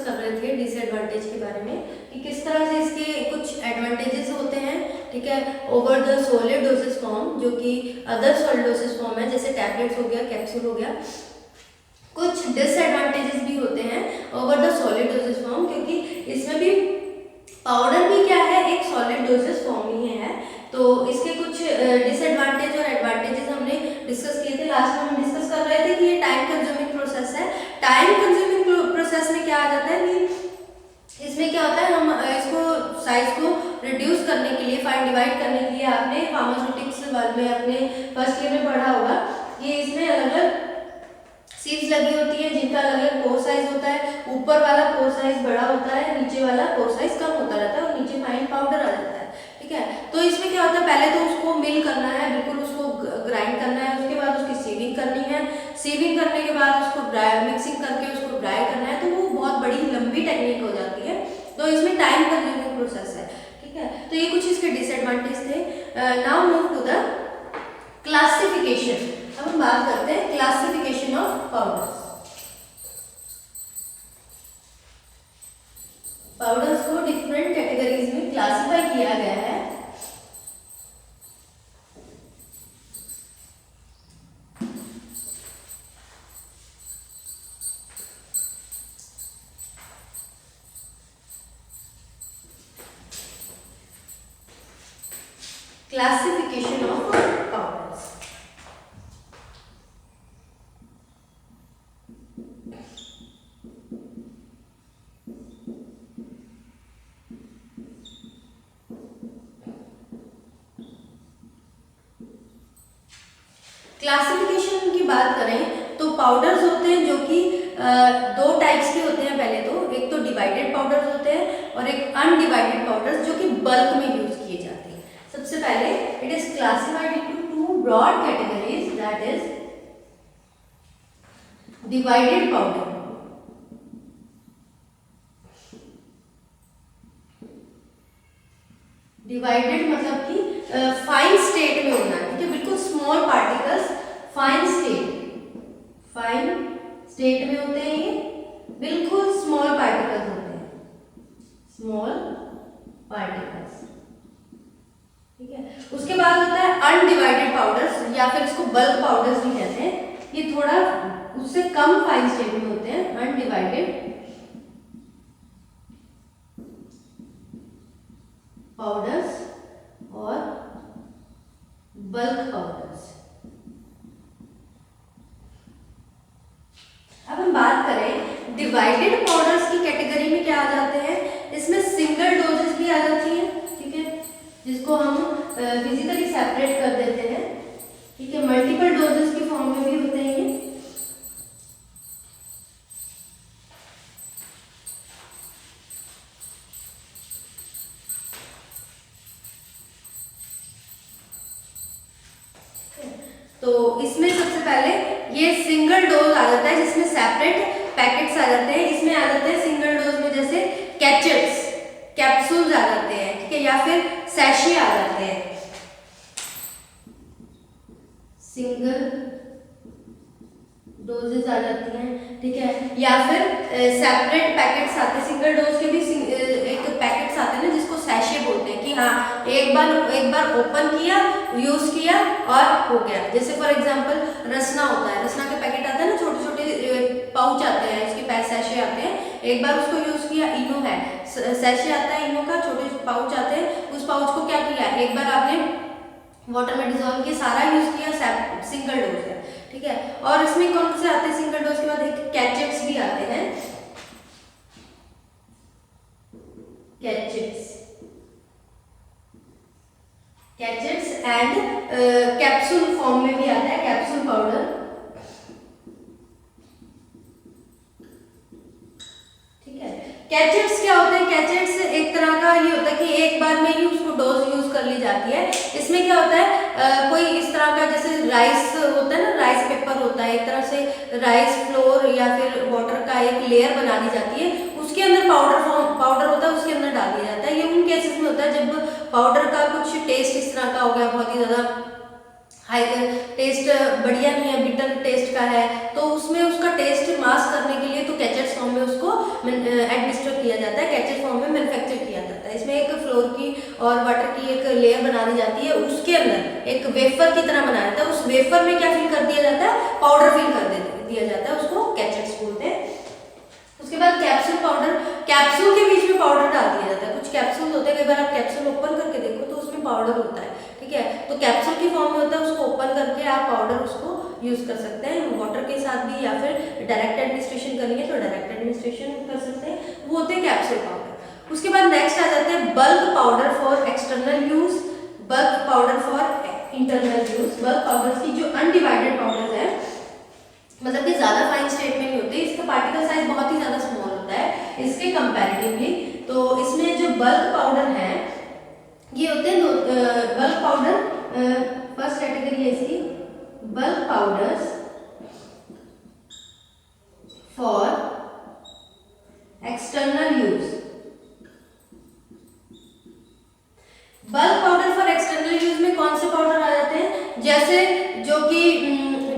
Discuss कर रहे थे डिसएडवांटेज के बारे में कि किस तरह से इसके कुछ एडवांटेजेस होते हैं, ठीक है, over the solid dosage form, जो कि अदर सॉलिड डोसेज फॉर्म है जैसे टैबलेट्स हो गया, कैप्सूल हो गया। कुछ डिसएडवांटेजेस भी होते हैं over the solid dosage form, क्योंकि इसमें भी पाउडर भी क्या है, एक सॉलिड डोसेज फॉर्म ही है। तो इसके कुछ डिसएडवांटेज और एडवांटेजेस हमने डिस्कस किए थे। लास्ट में हम डिस्कस कर रहे थे कि ये टाइम कंज्यूमिंग प्रोसेस है। टाइम कंज्यूमिंग प्रोसेस में क्या आ जाता है कि इसमें क्या होता है, हम इसको साइज को रिड्यूस करने के लिए, फाइन डिवाइड करने के लिए, आपने फार्मास्यूटिक्स में अपने फर्स्ट ईयर में पढ़ा होगा कि इसमें अलग अलग सीड्स लगी होती है जिनका अलग अलग पोर साइज होता है। ऊपर वाला पोर साइज बड़ा होता है, नीचे वाला पोर साइज कम होता रहता है और नीचे फाइन पाउडर आ जाता है, ठीक है। तो इसमें क्या होता है, पहले तो उसको मिल करना है, बिल्कुल उसको ग्राइंड करना है, उसके बाद उसकी सीविंग करनी है, सीविंग करने के बाद उसको ड्राई मिक्सिंग करके उसको ड्राई करना है। तो वो बहुत बड़ी लंबी टेक्निक हो जाती है, तो इसमें टाइम कंज्यूमिंग प्रोसेस है, ठीक है। तो ये कुछ इसके डिसएडवांटेज थे। Now move to the classification. अब हम बात करते हैं क्लासिफिकेशन ऑफ पाउडर्स। पाउडर्स को डिफरेंट कैटेगरीज में क्लासिफाई किया गया है। Classification of powders. क्लासिफिकेशन की बात करें तो पाउडर्स होते हैं जो कि दो टाइप्स के होते हैं। पहले तो एक तो डिवाइडेड पाउडर्स होते हैं और एक अनडिवाइडेड पाउडर्स जो कि बल्क में यूज किए जाते हैं। सबसे पहले it is classified into two broad categories, that is divided powder. Divided मतलब कि फाइन स्टेट में होना है, ठीक है, बिल्कुल स्मॉल पार्टिकल्स फाइन स्टेट में होते हैं, ये बिल्कुल स्मॉल पार्टिकल्स होते हैं, स्मॉल पार्टिकल्स, ठीक है। उसके बाद होता है अनडिवाइडेड पाउडर्स या फिर इसको बल्क पाउडर्स भी कहते हैं। ये थोड़ा उससे कम फाइन स्टेट में होते हैं, अनडिवाइडेड पाउडर्स और बल्क पाउडर्स। अब हम बात करें डिवाइडेड पाउडर्स की कैटेगरी में क्या आ जाते हैं, इसमें सिंगल डोजेस भी आ जाती हैं, ठीक है, जिसको हम फिजिकली सेपरेट कर देते हैं, ठीक है। मल्टीपल डोजेस के फॉर्म में भी होते हैं ये। तो इसमें सबसे पहले ये सिंगल डोज आ जाता है जिसमें सेपरेट पैकेट्स आ जाते हैं। इसमें आ जाते हैं सिंगल डोज में जैसे कैचेट्स, कैप्सूल्स आ जाते हैं, ठीक है, या फिर सैशे आ जाते हैं। सिंगल डोजेस आ जाती हैं, ठीक है, या फिर सेपरेट पैकेट्स आते हैं। सिंगल डोज के भी एक पैकेट्स आते हैं ना जिसको सैशे बोलते हैं, कि हाँ एक बार ओपन किया, यूज किया और हो गया। जैसे फॉर एग्जांपल रसना होता है, रसना के पैकेट आते हैं ना, छोटे छोटे पाउच आते हैं, इसके सैशे आते हैं। एक बार उसको यूज किया, इनो है, सैशे आता है इनो का, छोटे पाउच आते हैं। उस पाउच को क्या किया, एक बार आपने वाटर में डिजोल्व किया, सारा यूज किया, सिंगल डोज है, ठीक है। और इसमें कौन से आते हैं सिंगल डोज के बाद, एक कैचेट्स भी आते हैं, कैचेट्स एंड कैप्सूल फॉर्म में भी आता है, कैप्सूल पाउडर, ठीक है। कैचेट्स क्या होते हैं, कैचेट्स एक तरह का ये होता है कि एक बार में ही उसको डोज यूज कर ली जाती है। इसमें क्या होता है, कोई इस तरह का जैसे राइस होता है ना, राइस पेपर होता है, एक तरह से राइस फ्लोर या फिर वाटर का एक लेयर बना दी जाती है, उसके अंदर पाउडर होता है, उसके अंदर डाल दिया जाता है। ये उन केसेस में होता है जब पाउडर का कुछ टेस्ट इस तरह का हो गया, बहुत ही ज्यादा हाई टेस्ट बढ़िया नहीं है, बिटर टेस्ट का है, तो उसमें उसका टेस्ट मास्क करने के लिए तो कैचेट्स फॉर्म में उसको एडमिनिस्टर किया जाता है, कैचेट फॉर्म में मैन्युफैक्चर किया जाता है। इसमें एक फ्लोर की और वाटर की एक लेयर बना दी जाती है, उसके अंदर एक वेफर की तरह बनाया जाता है, उस वेफर में क्या फिल कर दिया जाता है, पाउडर फिल कर दिया जाता है, उसको कैचेट्स बोलते हैं। उसके बाद कैप्सूल पाउडर, कैप्सूल के बीच में पाउडर डाल दिया जाता है। कुछ कैप्सूल होते हैं, कई बार आप कैप्सूल ओपन करके देखो तो उसमें पाउडर होता है, ठीक है, तो कैप्सूल की फॉर्म में होता है, उसको ओपन करके आप पाउडर उसको यूज कर सकते हैं वाटर के साथ भी, या फिर डायरेक्ट एडमिनिस्ट्रेशन करेंगे तो डायरेक्ट एडमिनिस्ट्रेशन कर सकते हैं, वो होते हैं कैप्सूल पाउडर। उसके बाद नेक्स्ट आ जाते हैं bulk powder for external use, bulk powder for internal use. Bulk powder की जो अनडिवाइडेड पाउडर है, मतलब कि ज्यादा फाइन स्टेट में नहीं होते, इसका पार्टिकल साइज बहुत ही ज्यादा स्मॉल होता है इसके कंपैरेटिवली। तो इसमें जो बल्क पाउडर है ये होते हैं बल्क पाउडर, फर्स्ट कैटेगरी है इसकी bulk powders for external use. Bulk powder for external use में कौन से पाउडर आ जाते हैं, जैसे जो कि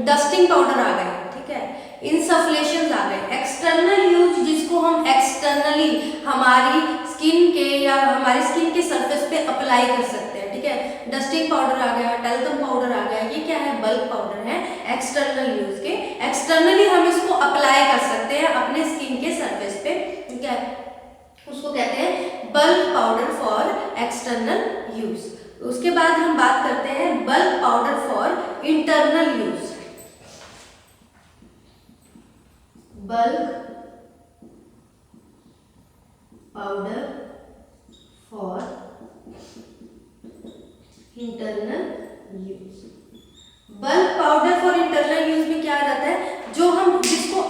डस्टिंग पाउडर आ गए, ठीक है, इंसफ्लेशन आ गए। एक्सटर्नल यूज जिसको हम एक्सटर्नली हमारी स्किन के या हमारी स्किन के सरफेस पे अप्लाई कर सकते हैं, ठीक है, डस्टिंग पाउडर आ गया, टैल्कम पाउडर आ गया, ये क्या है, बल्क पाउडर है एक्सटर्नल यूज के। एक्सटर्नली हम इसको अप्लाई कर सकते हैं अपने स्किन के सरफेस पे, ठीक है, उसको कहते हैं bulk powder for external use. उसके बाद हम बात करते हैं bulk powder for internal use. Bulk powder for internal use. Bulk powder for internal use में क्या आ जाता है, जो हम जिसको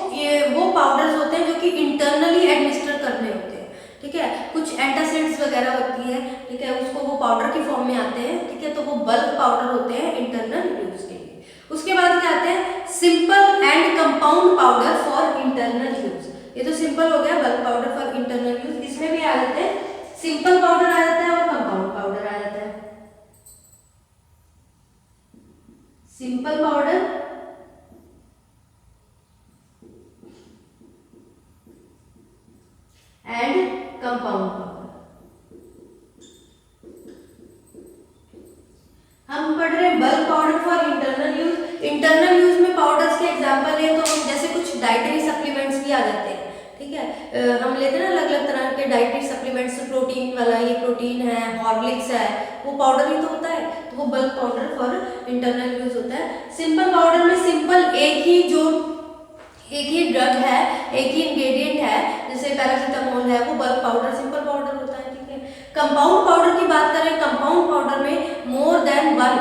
वो पाउडर्स होते हैं जो कि इंटरनली एडमिनिस्टर करने होते हैं, ठीक है, कुछ एंटासिड्स वगैरह होती है, ठीक है, उसको वो पाउडर की फॉर्म में आते हैं, ठीक है, तो वो बल्क पाउडर होते हैं इंटरनल यूज के लिए। उसके बाद क्या आते हैं simple and compound powder for internal use. ये तो सिंपल हो गया bulk powder for internal use, इसमें भी आ जाते हैं सिंपल पाउडर आ जाता है और कंपाउंड पाउडर आ जाता है। Simple powder and compound powder. हम पढ़ रहे हैं bulk powder for internal use. Internal use में पाउडर्स के एग्जांपल है तो हम जैसे कुछ डाइटरी सप्लीमेंट्स भी आ जाते हैं, ठीक है, हम लेते हैं ना अलग अलग तरह के डाइटरी सप्लीमेंट्स, प्रोटीन वाला, ये प्रोटीन है, हॉर्लिक्स है, वो पाउडर ही तो होता है, तो वो bulk powder for internal use होता है। सिंपल पाउडर में सिंपल एक ही ड्रग है, एक ही इंग्रेडिएंट है, जैसे पैरासीटामोल है, वो बल्क पाउडर सिंपल पाउडर होता है, ठीक है। कंपाउंड पाउडर की बात करें, कंपाउंड पाउडर में more than one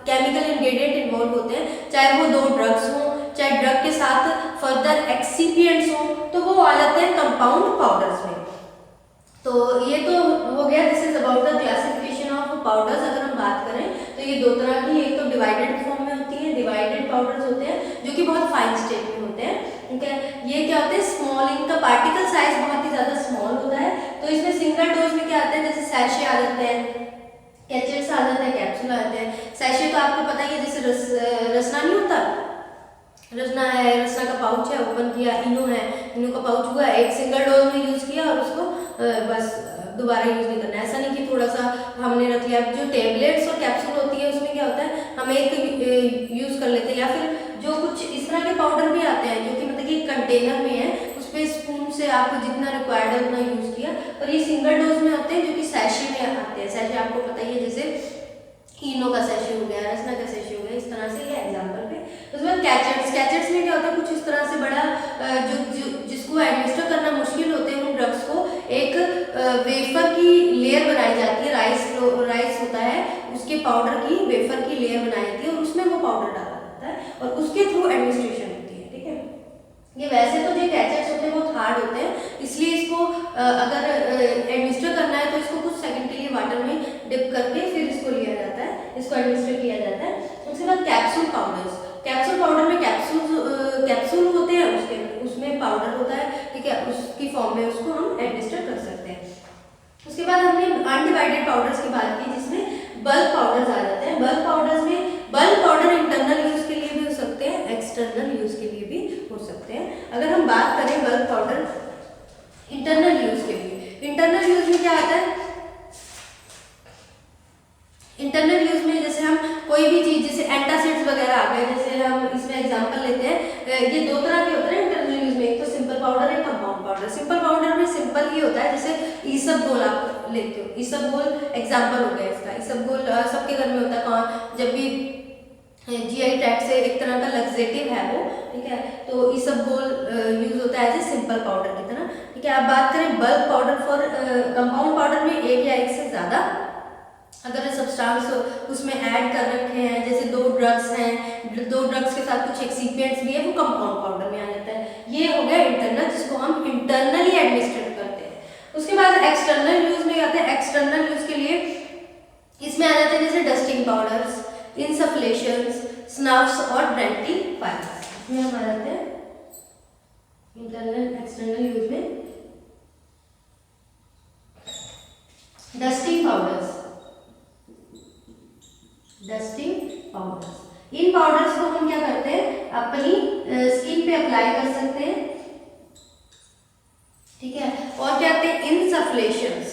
chemical ingredient involve होते हैं, चाहे वो 2 ड्रग्स हों, चाहे ड्रग के साथ फर्दर एक्सिपिएंट्स हों, तो वो आ जाते हैं कंपाउंड पाउडर्स में। तो ये तो हो गया, this is about the classification of powders. अगर हम बात करें तो ये 2 तरह की, एक तो डिवाइडेड फॉर्म में होती है, डिवाइडेड पाउडर्स होते हैं जो कि बहुत फाइन स्टेट में होते हैं, ठीक है, ये क्या होते हैं स्मॉल, इनका पार्टिकल साइज बहुत ही ज्यादा स्मॉल होता है। तो इसमें सिंगल डोज में क्या आता है, जैसे सैशे आ जाते हैं, कैचेट्स आ जाते हैं, कैप्सूल आ जाते हैं। सैशे तो आपको पता ही है, जैसे रसना नहीं होता, रसना है, रसना का पाउच है, ओपन किया, इनो है, इनो का पाउच हुआ, एक सिंगल डोज में यूज किया और उसको बस दोबारा यूज नहीं करना। ऐसा नहीं कि थोड़ा सा हमने रख लिया। जो टेबलेट्स और कैप्सूल होती है उसमें क्या होता है, हम एक यूज कर लेते हैं, या फिर जो कुछ इस तरह के पाउडर भी आते हैं जो कि मतलब कि कंटेनर में है, उस पर स्पून से आपको जितना रिक्वायर्ड है उतना यूज किया। और ये सिंगल डोज में होते हैं जो कि सैशे में आते हैं। सैशे आपको पता ही है, जैसे इनो का सैशे हो गया, रसना का सैशे हो गया, इस तरह से ये एग्जांपल पे। उसके बाद कैचेट्स में क्या होता है, कुछ इस तरह से बड़ा जिसको एडमिनिस्टर करना मुश्किल होते हैं, उन ड्रग्स को एक वेफर की लेयर बनाई जाती है, राइस होता है, उसके पाउडर की वेफर की लेयर बनाई जाती है और उसमें वो पाउडर डाला जाता है और उसके थ्रू एडमिनिस्ट्रेशन होती है, ठीक है। ये वैसे तो जो कैचेट्स होते हैं बहुत हार्ड होते हैं, इसलिए इसको अगर एडमिनिस्टर करना है तो इसको कुछ सेकंड के लिए वाटर में डिप करके फिर इसको लिया जाता है, इसको एडमिनिस्टर किया जाता है। उसके बाद कैप्सूल पाउडर्स, कैप्सूल पाउडर में कैप्सूल होते हैं, उसमें पाउडर होता है, ठीक है, उसकी फॉर्म में उसको हम एडमिनिस्टर कर सकते हैं। उसके बाद हमने अनडिवाइडेड पाउडर्स की बात की जिसमें बल्क पाउडर्स आ जाते हैं। बल्क पाउडर्स में बल्क पाउडर इंटरनल यूज के लिए भी हो सकते हैं, एक्सटर्नल यूज के लिए भी हो सकते हैं। अगर हम बात करें बल्क पाउडर इंटरनल यूज के लिए, इंटरनल यूज में क्या आता है? इंटरनल यूज में जैसे हम कोई भी चीज, जैसे एंटासिड्स वगैरह आ गए, जैसे हम इसमें एग्जांपल लेते हैं, ये दो तरह के होते हैं इंटरनल यूज में, एक तो सिंपल पाउडर, एक कंपाउंड पाउडर। सिंपल पाउडर में सिंपल ही होता है, जैसे ईसबगोल आप लेते हो, ईसबगोल एग्जांपल हो गया इसका। ईसबगोल सबके घर में होता है, कौन जब भी जीआई ट्रैक्ट से एक तरह का लग्जेटिव है वो, ठीक है, तो ईसबगोल यूज होता है एज ए सिंपल पाउडर की तरह, ठीक है। अब बात करें bulk powder for compound powder में एक या एक से ज्यादा अगर सब्सटेंस उसमें ऐड कर रखे हैं, जैसे दो ड्रग्स हैं, दो ड्रग्स के साथ कुछ एक्सिपिएंट्स भी है, वो कंपाउंड पाउडर में आ जाता है। ये हो गया इंटरनल, जिसको हम इंटरनली एडमिनिस्ट्रेट करते हैं। उसके बाद एक्सटर्नल यूज में आते हैं। एक्सटर्नल यूज के लिए इसमें आ जाते हैं जैसे डस्टिंग पाउडर्स, इंसफलेशंस, स्नफ्स और डेंटिफायर्स। इसमें हम आ जाते हैं इंटरनल एक्सटर्नल यूज में। डस्टिंग पाउडर्स, डस्टिंग पाउडर्स, इन पाउडर्स को हम क्या करते हैं, अपनी स्किन पे अप्लाई कर सकते हैं, ठीक है। और क्या कहते हैं, इंसफलेशंस,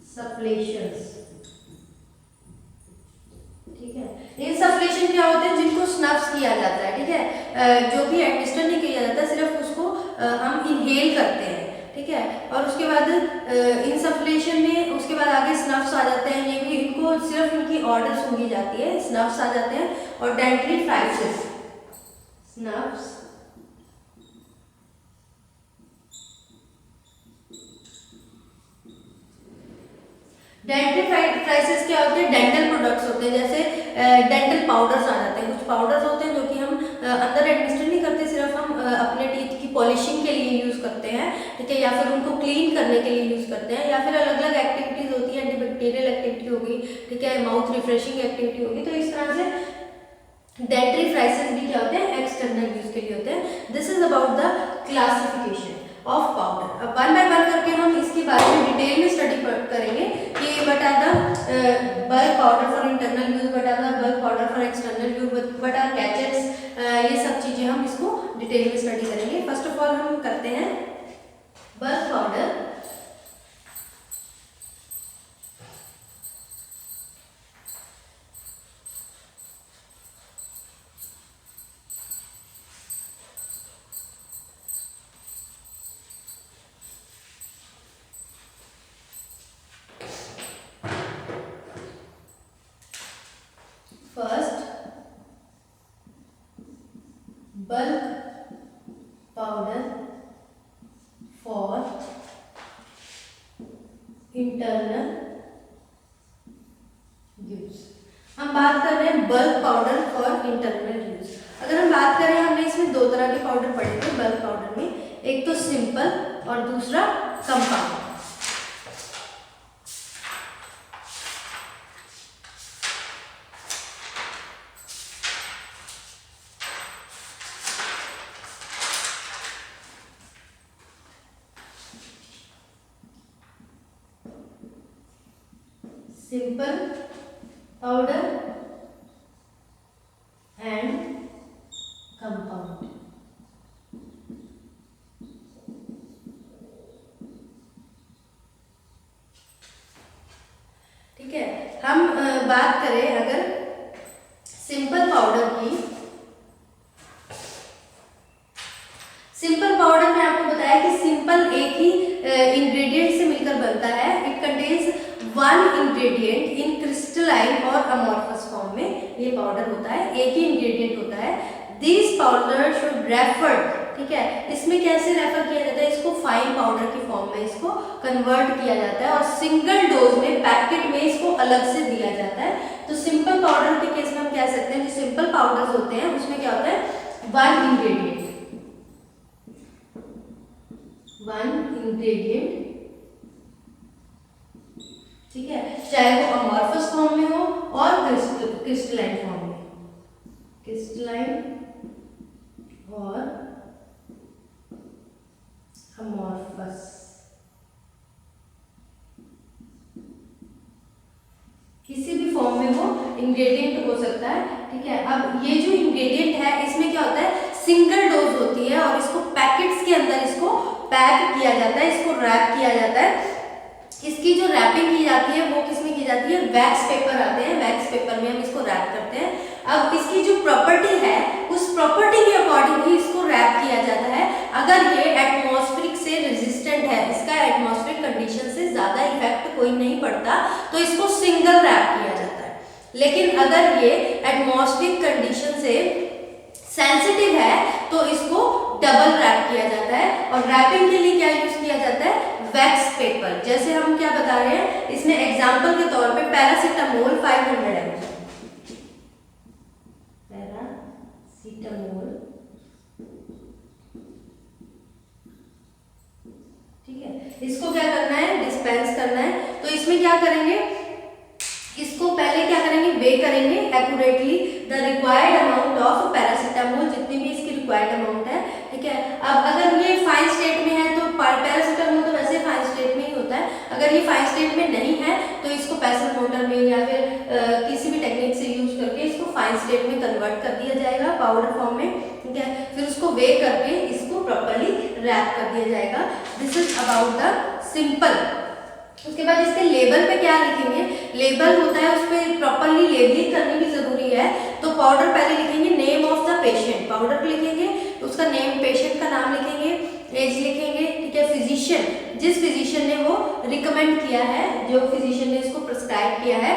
इंसफलेशंस, ठीक है। इंसफलेशन क्या होते हैं, जिनको स्नफ्स किया जाता है, ठीक है, जो भी एडमिनिस्टर नहीं किया जाता, सिर्फ उसको हम इनहेल करते हैं, ठीक है। और उसके बाद इंसफलेशन में उसके बाद आगे स्नफ्स आ जाते हैं, ये भी इनको सिर्फ इनकी ऑर्डर सूंघी जाती है, स्नफ्स आ जाते हैं। और डेंटिफ्राइसिस, स्नफ्स, डेंटिफ्राइसिस क्या होते हैं, डेंटल प्रोडक्ट्स होते हैं, जैसे डेंटल पाउडर्स आ जाते हैं। कुछ पाउडर्स होते हैं जो कि हम अंदर एडमिनिस्टर नहीं करते, सिर्फ हम अपने टीथ की पॉलिशिंग के लिए यूज करते हैं, ठीक है, या फिर उनको क्लीन करने के लिए यूज करते हैं, या फिर अलग अलग एक्टिविटीज होती है, एंटीबैक्टीरियल एक्टिविटी होगी, ठीक है, माउथ रिफ्रेशिंग एक्टिविटी होगी। तो इस तरह से डेंटिफ्राइसिस भी क्या होते हैं, एक्सटर्नल यूज के लिए होते हैं। This is about the classification of powder. अब वन बाय वन करके हम इसके बारे में डिटेल में स्टडी करेंगे कि what are the bulk powder for internal use, what are the bulk powder for external use, what are gadgets, ये सब चीजें हम इसको डिटेल में स्टडी करेंगे। फर्स्ट ऑफ ऑल हम करते हैं bulk powder. First, bulk powder for internal use। हम बात कर रहे हैं bulk powder for internal use. अगर हम बात करें, हमने इसमें दो तरह के पाउडर पढ़े थे बल्क पाउडर में, एक तो सिंपल और दूसरा compound. Simple powder and compound. ठीक है, हम बात करें अगर सिंपल पाउडर की, सिंपल पाउडर में आपको बताया कि सिंपल एक ही इंग्रेडिएंट से मिलकर बनता है। It contains one ingredient in crystalline और अमॉर्फस फॉर्म में ये पाउडर होता है, एक ही इंग्रेडिएंट होता है। दिस पाउडर शुड रेफर, ठीक है, इसमें कैसे रेफर किया जाता है, इसको फाइन पाउडर की फॉर्म में इसको कन्वर्ट किया जाता है और सिंगल डोज में पैकेट में इसको अलग से दिया जाता है। तो सिंपल पाउडर के केस में हम कह सकते हैं जो सिंपल पाउडर्स होते हैं उसमें क्या होता है, वन इंग्रेडिएंट ठीक है, चाहे वो अमॉर्फस फॉर्म में हो और क्रिस्टलाइन फॉर्म में, क्रिस्टलाइन और अमॉर्फस, किसी भी फॉर्म में वो इंग्रेडिएंट हो सकता है। ठीक है। अब ये जो इंग्रेडिएंट है इसमें क्या होता है, सिंगल डोज होती है और इसको पैकेट्स के अंदर इसको पैक किया जाता है, इसको रैप किया जाता है। इसकी जो रैपिंग की जाती है वो किसमें की जाती है, वैक्स पेपर आते हैं, वैक्स पेपर में हम इसको रैप करते हैं। अब इसकी जो प्रॉपर्टी है उस प्रॉपर्टी के अकॉर्डिंग ही इसको रैप किया जाता है। अगर ये एटमॉस्फेरिक से रेजिस्टेंट है, इसका एटमॉस्फेरिक कंडीशन से ज्यादा इफेक्ट कोई नहीं पड़ता, तो इसको सिंगल रैप किया जाता है। लेकिन अगर ये एटमॉस्फेरिक कंडीशन से सेंसिटिव है तो इसको डबल रैप किया जाता है। और रैपिंग के लिए क्या यूज किया जाता है, वैक्स पेपर। जैसे हम क्या बता रहे हैं, इसमें एग्जांपल के तौर पे पैरासीटामोल 500 ml, पैरासीटामोल, ठीक है, इसको क्या करना है, डिस्पेंस करना है। तो इसमें क्या करेंगे, इसको पहले क्या करेंगे, वे करेंगे accurately the required amount of paracetamol, जितनी भी इसकी रिक्वायर्ड अमाउंट है, ठीक है। अब अगर ये फाइन स्टेट में है तो पैरासीटामोल तो वैसे फाइन स्टेट में ही होता है, अगर ये फाइन स्टेट में नहीं है तो इसको पेसल मोटर में या फिर किसी भी टेक्निक से यूज करके इसको फाइन स्टेट में कन्वर्ट कर दिया जाएगा पाउडर फॉर्म में, ठीक है। फिर उसको वे करके इसको प्रॉपर्ली रैप कर दिया जाएगा। This is about the simple. उसके बाद इसके लेबल पे क्या लिखेंगे, लेबल होता है उस पर प्रॉपर्ली लेबलिंग करनी भी जरूरी है। तो पाउडर पहले लिखेंगे name of the patient, powder पे लिखेंगे उसका नेम, पेशेंट का नाम लिखेंगे, एज लिखेंगे, ठीक है, फिजिशियन, जिस फिजिशियन ने वो रिकमेंड किया है, जो फिजिशियन ने इसको प्रिस्क्राइब किया है।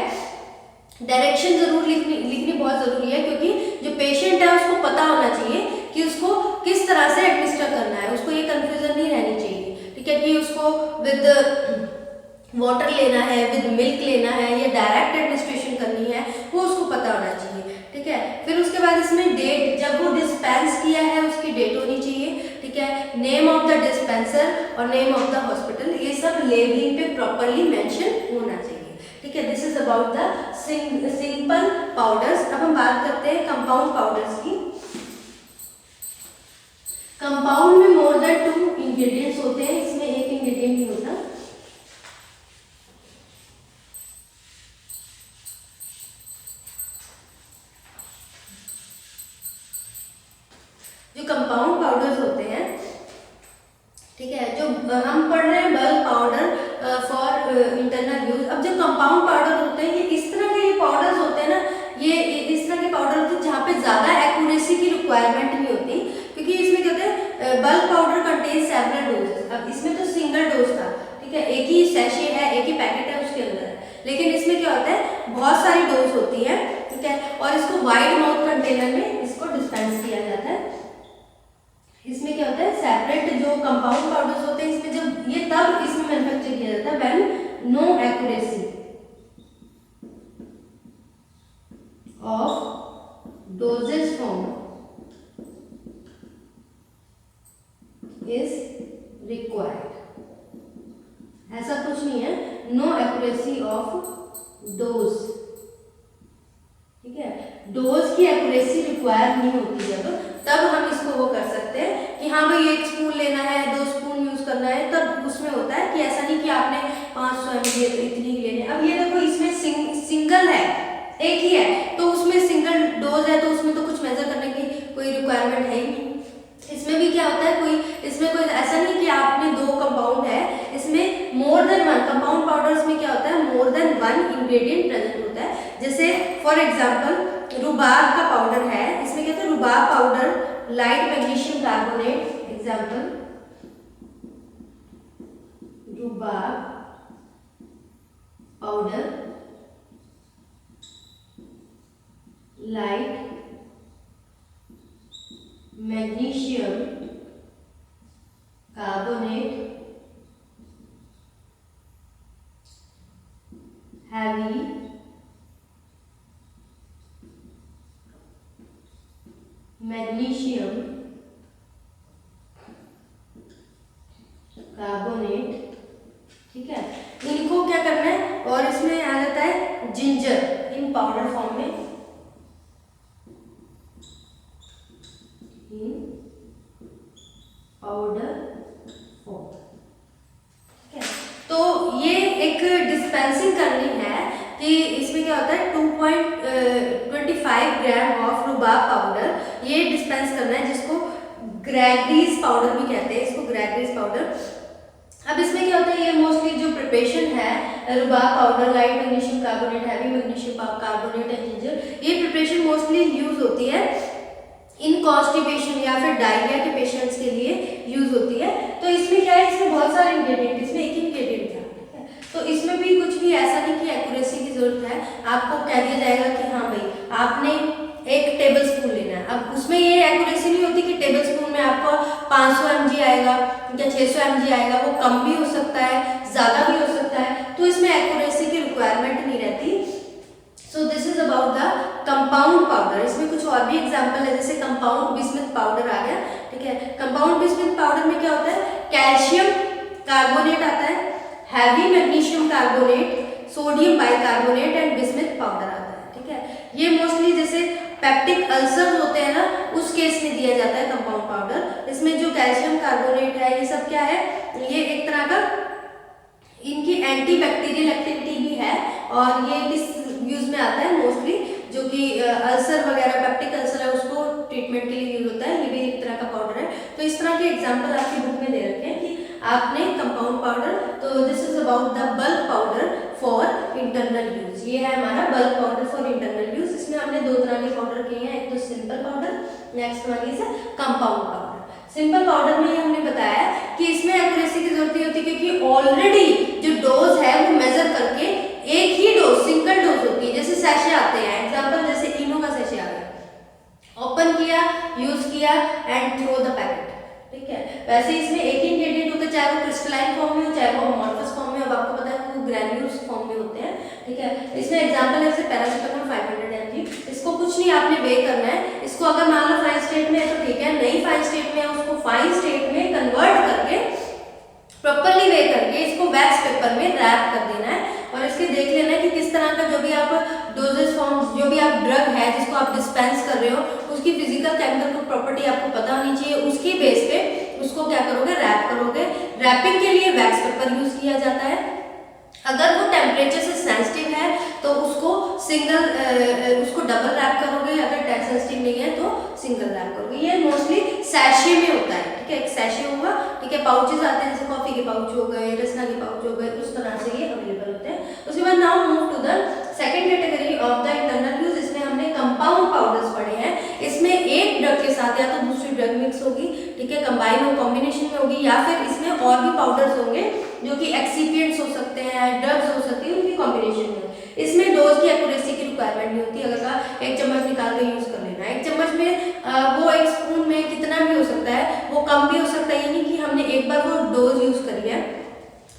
डायरेक्शन जरूर लिखनी बहुत जरूरी है, क्योंकि जो पेशेंट है उसको पता होना चाहिए कि उसको किस तरह से एडमिनिस्टर करना है, उसको ये कंफ्यूजन नहीं रहनी चाहिए, ठीक है, कि उसको विद वाटर लेना है, विद मिल्क लेना है या डायरेक्ट एडमिनिस्ट्रेशन करनी है, वो उसको पता होना चाहिए, ठीक है। फिर उसके बाद इसमें डेट, जब वो डिस्पेंस किया है उसकी डेट होनी चाहिए, ठीक है। नेम ऑफ द डिस्पेंसर और नेम ऑफ द हॉस्पिटल, ये सब लेबलिंग पे प्रॉपर्ली मेंशन होना चाहिए, ठीक है। This is about the simple powders. अब हम बात करते हैं कंपाउंड पाउडर्स की। कंपाउंड में मोर देन 2 इंग्रेडिएंट्स होते हैं, इसमें एक इंग्रेडिएंट नहीं होता। जो कंपाउंड पाउडर्स होते हैं, ठीक है, जो हम पढ़ रहे हैं bulk powder for internal use. अब जो कंपाउंड पाउडर होते हैं, ये इस तरह के पाउडर्स होते हैं ना, ये इस तरह के पाउडर होते हैं जहाँ पे ज्यादा एक्यूरेसी की रिक्वायरमेंट नहीं होती, क्योंकि इसमें क्या होता है, bulk powder contain several doses. अब इसमें तो सिंगल डोज था, ठीक है, एक ही सैशे है, एक ही पैकेट है उसके अंदर है, लेकिन इसमें क्या होता है, बहुत सारी डोज होती है, ठीक है, और इसको वाइड माउथ कंटेनर में इसको डिस्पेंस किया जाता है। इसमें क्या होता है, सेपरेट जो कंपाउंड पाउडर्स होते हैं, इसमें जब ये तब इसमें मैन्युफैक्चर किया जाता है when no accuracy of doses form is required. ऐसा कुछ नहीं है, नो एक्यूरेसी ऑफ डोज, ठीक है, डोज की एक्यूरेसी रिक्वायर नहीं होती है, तब हम इसको वो कर सकते हैं कि हाँ भाई 1 स्पून लेना है, 2 स्पून यूज करना है, तब उसमें होता है कि ऐसा नहीं कि आपने 500 ml इतनी ही लेने। अब ये देखो इसमें सिंगल है, एक ही है, तो उसमें सिंगल डोज है, तो उसमें तो कुछ मेजर करने की कोई रिक्वायरमेंट है ही नहीं। इसमें भी क्या होता है, इसमें कोई ऐसा नहीं कि आपने 2 कंपाउंड है, इसमें मोर देन 1 कंपाउंड पाउडर्स में क्या होता है, मोर देन 1 इंग्रेडिएंट प्रेजेंट होता है। जैसे फॉर एग्जांपल रुबाब का पाउडर है, इसमें क्या होता है, rhubarb powder light magnesium carbonate, example rhubarb powder light magnesium carbonate heavy magnesium carbonate, ठीक है, इनको क्या करना है, और इसमें आ जाता है जिंजर इन पाउडर फॉर्म में, इन पाउडर फॉर्म, ठीक है। तो ये एक डिस्पेंसिंग करनी है, कि इसमें क्या होता है 2.25 ग्राम ऑफ रुबाब पाउडर ये डिस्पेंस करना है, जिसको ग्रेगरीज पाउडर भी कहते हैं, इसको ग्रेगरीज पाउडर। अब इसमें क्या होता है, ये मोस्टली जो प्रिपरेशन है rhubarb powder, light magnesium carbonate, heavy magnesium carbonate and ginger, ये प्रिपरेशन मोस्टली यूज होती है इन कॉन्स्टिपेशन या फिर डायरिया के पेशेंट्स के लिए यूज होती है। तो इसमें क्या है, इसमें बहुत सारे इंग्रेडिएंट, इसमें एक इंग्रेडिएंट था, ठीक है। तो इसमें भी कुछ भी ऐसा नहीं कि एक्यूरेसी की जरूरत है, आपको कह दिया जाएगा कि हाँ भाई आपने 1 टेबल स्पून लेना है। अब उसमें ये एक्यूरेसी नहीं होती कि टेबल स्पून में आपको 500 mg आएगा या 600 mg आएगा, वो कम भी हो सकता है, ज्यादा भी हो सकता है, तो इसमें एक्यूरेसी की रिक्वायरमेंट नहीं रहती। So this is about the compound powder. इसमें कुछ और भी एग्जांपल है, जैसे कंपाउंड बिस्मथ पाउडर आ गया, ठीक है। कंपाउंड बिस्मथ पाउडर में क्या होता है, कैल्शियम कार्बोनेट आता है, heavy magnesium carbonate, sodium bicarbonate and bismuth powder आता है, ठीक है। ये मोस्टली जैसे पेप्टिक अल्सर होते हैं ना, उस केस में दिया जाता है कंपाउंड पाउडर। इसमें जो कैल्शियम कार्बोनेट है ये सब क्या है, ये एक तरह का इनकी एंटी बैक्टीरियल एक्टिविटी भी है, और ये किस यूज में आता है मोस्टली, जो कि अल्सर वगैरह पेप्टिक अल्सर है उसको ट्रीटमेंट के लिए यूज होता है, ये भी एक तरह का पाउडर है। तो इस तरह के एग्जांपल आपकी बुक में दे रखे हैं कि आपने कंपाउंड पाउडर, तो this is about the bulk powder for internal use. ये है हमारा bulk powder for internal use. इसमें हमने 2 तरह के पाउडर किए हैं, एक तो simple powder, next one is compound powder. Simple powder में हमने बताया कि इसमें एक्यूरेसी की जरूरत नहीं होती, क्योंकि ऑलरेडी जो डोज है वो मेजर करके एक ही डोज, सिंगल डोज होती है। जैसे सैशे आते हैं, एग्जांपल जैसे इनो का सैशे आ गया, ओपन किया, यूज किया एंड थ्रो द पैकेट, ठीक है। वैसे इसमें एक ही इंग्रेडिएंट होता है, चाहे वो क्रिस्टलाइन फॉर्म में हो, चाहे वो अमोर्फस फॉर्म में हो। अब आपको पता है वो ग्रैन्यूल्स फॉर्म में होते हैं, ठीक है। इसमें एग्जांपल है जैसे पैरासीटामोल 500 mg, इसको कुछ नहीं आपने वे करना है, इसको अगर मान लो फाइन स्टेट में है तो ठीक है, नहीं फाइन स्टेट में है उसको फाइन स्टेट में कन्वर्ट करके प्रॉपर्ली वे करके इसको वैक्स पेपर में रैप कर देना है, और इसके देख लेना है कि किस तरह का जो भी आप डोजेज फॉर्म, जो भी आप ड्रग है जिसको आप डिस्पेंस कर रहे हो, उसकी फिजिकल केमिकल प्रॉपर्टी आपको पता होनी चाहिए। उसकी बेस पे उसको क्या करोगे, रैप करोगे। रैपिंग के लिए वैक्स पेपर यूज किया जाता है। अगर वो टेम्परेचर से सेंसिटिव है तो उसको उसको डबल रैप करोगे, अगर सेंसिटिव नहीं है तो सिंगल रैप करोगे। ये मोस्टली सैशे में होता है, ठीक है। एक सैशे होगा, ठीक है। पाउचेस आते हैं जैसे कॉफी के पाउच हो गए, रसना के पाउच हो गए, उस तरह से ये अवेलेबल होते हैं। उसके बाद now move to the second category of the internal use. इसमें हमने कंपाउंड पाउडर्स पढ़े हैं। इसमें एक ड्रग के साथ या तो दूसरी ड्रग मिक्स होगी, ठीक है, कंबाइन हो, कॉम्बिनेशन में होगी, या फिर इसमें और भी पाउडर्स होंगे जो कि एक्सिपिएंट्स हो सकते हैं, ड्रग्स हो सकती है, उनकी कॉम्बिनेशन में। इसमें डोज की एक्यूरेसी की रिक्वायरमेंट नहीं होती। अगर का 1 चम्मच निकाल के यूज कर लेना है, 1 चम्मच में वो 1 स्पून में कितना भी हो सकता है, वो कम भी हो सकता है। ये नहीं कि हमने एक बार वो डोज यूज करी है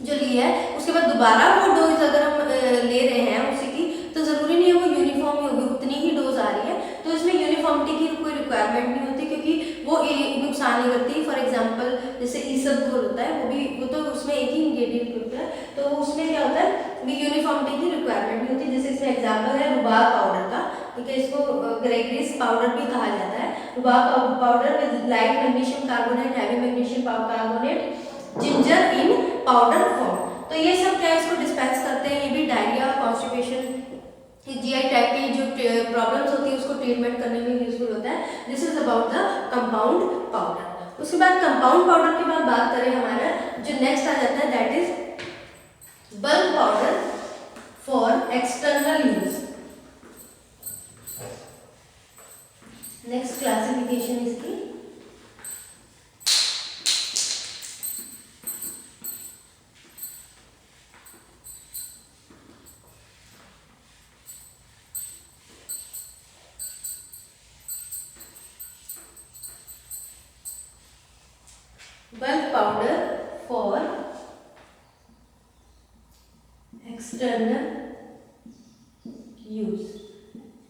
जो ली है, उसके बाद दोबारा वो डोज अगर हम ले रहे हैं उसी की, तो जरूरी नहीं है वो यूनिफॉर्म ही होगी, उतनी ही डोज आ रही है। तो इसमें यूनिफॉर्मिटी की कोई रिक्वायरमेंट नहीं होती, क्योंकि वो नुकसान नहीं करती। फॉर एग्जांपल जैसे ईसबगोल होता है, वो तो उसमें एक ही इंग्रेडिएंट होता है, तो उसमें क्या होता है भी यूनिफॉर्मिटी की रिक्वायरमेंट नहीं होती। जैसे इसमें एग्जांपल है रुबाब पाउडर का, ठीक है। इसको ग्रेगरीज पाउडर भी कहा जाता है। Rhubarb powder with light magnesium carbonate, heavy magnesium carbonate, ginger in powder form. तो ये सब क्या इसको डिस्पेंस करते हैं। ये भी डायरिया, कॉन्स्टिपेशन, जीआई ट्रैक्ट की जो प्रॉब्लम्स होती है उसको ट्रीटमेंट करने में यूजफुल होता है। This is about the compound powder. उसके बाद कंपाउंड पाउडर के बाद बात करें, हमारा जो नेक्स्ट आ जाता है that is bulk powder for external use. Next classification इसकी bulk powder for external use.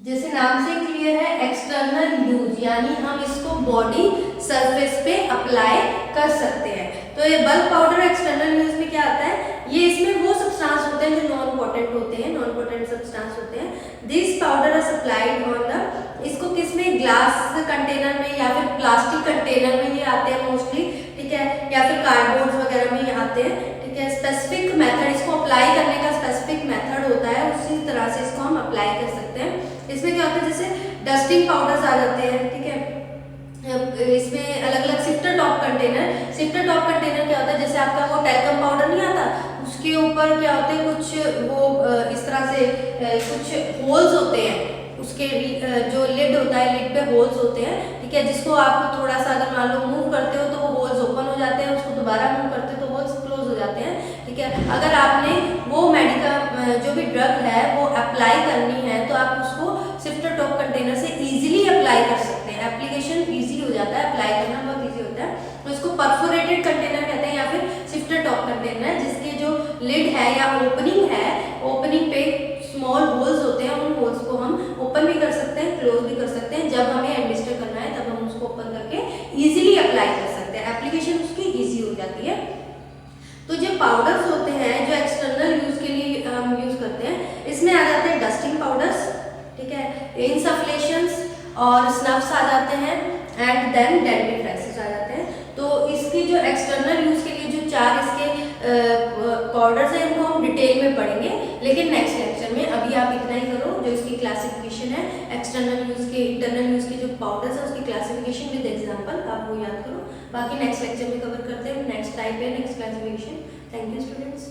जैसे नाम से क्लियर है, एक्सटर्नल यूज यानी हम इसको बॉडी सरफेस पे अप्लाई कर सकते हैं। तो ये बल्क पाउडर एक्सटर्नल यूज में क्या आता है, ये इसमें वो सब्सटेंस होते हैं जो नॉन पोटेंट होते हैं, नॉन पोटेंट सब्सटेंस होते हैं। This powder are supplied on the, इसको किस में, ग्लास कंटेनर में या फिर प्लास्टिक कंटेनर में ये आते हैं मोस्टली, ठीक है, या फिर कार्डबोर्ड वगैरह में आते हैं, ठीक है। स्पेसिफिक मेथड, इसको अप्लाई करने का स्पेसिफिक मेथड होता है, उसी तरह डस्टिंग पाउडर्स आ जाते हैं, ठीक है। इसमें अलग अलग sifter top container, sifter top container क्या होता है, जैसे आपका वो टैल्कम पाउडर नहीं आता, उसके ऊपर क्या होते हैं कुछ वो इस तरह से कुछ होल्स होते हैं, उसके जो लिड होता है, लिड पे होल्स होते हैं, ठीक है, जिसको आप थोड़ा सा अगर मान लो मूव करते हो तो वो होल्स ओपन हो जाते हैं, उसको दोबारा मूव करते हो तो होल्स क्लोज हो जाते हैं, ठीक है। अगर आपने वो मेडिकल जो भी ड्रग है वो अप्लाई करनी है तो आप उसको सिफ्टर टॉप कंटेनर से इजीली अप्लाई कर सकते हैं, एप्लीकेशन इजी हो जाता है, अप्लाई करना बहुत इजी होता है। तो इसको परफोरेटेड कंटेनर कहते हैं या फिर सिफ्टर टॉप कंटेनर, जिसके जो लिड है या ओपनिंग है, ओपनिंग पे स्मॉल होल्स होते हैं, उन होल्स को हम ओपन भी कर सकते हैं, क्लोज भी कर सकते हैं। जब हमें एडमिनिस्टर करना है तब हम उसको ओपन करके इजीली अप्लाई कर सकते हैं, एप्लीकेशन उसकी इजी हो जाती है। तो जो पाउडर्स होते हैं जो एक्सटर्नल यूज के लिए हम यूज करते हैं, इसमें आ जाते हैं डस्टिंग पाउडर्स, ठीक है, इनसफ्लेशंस और स्नफ्स आ जाते हैं, एंड देन डेंटिफ्रेंसेस आ जाते हैं। तो इसकी जो एक्सटर्नल यूज के लिए जो 4 इसके पाउडर्स हैं इनको हम डिटेल में पढ़ेंगे, लेकिन नेक्स्ट लेक्चर में। अभी आप इतना ही करो, जो इसकी क्लासिफिकेशन है एक्सटर्नल यूज के, इंटरनल यूज के जो पाउडर्स है उसकी क्लासिफिकेशन विद एग्जांपल आप वो याद करो। बाकी नेक्स्ट लेक्चर में कवर करते हैं नेक्स्ट टाइप है, next classification. Thank you students.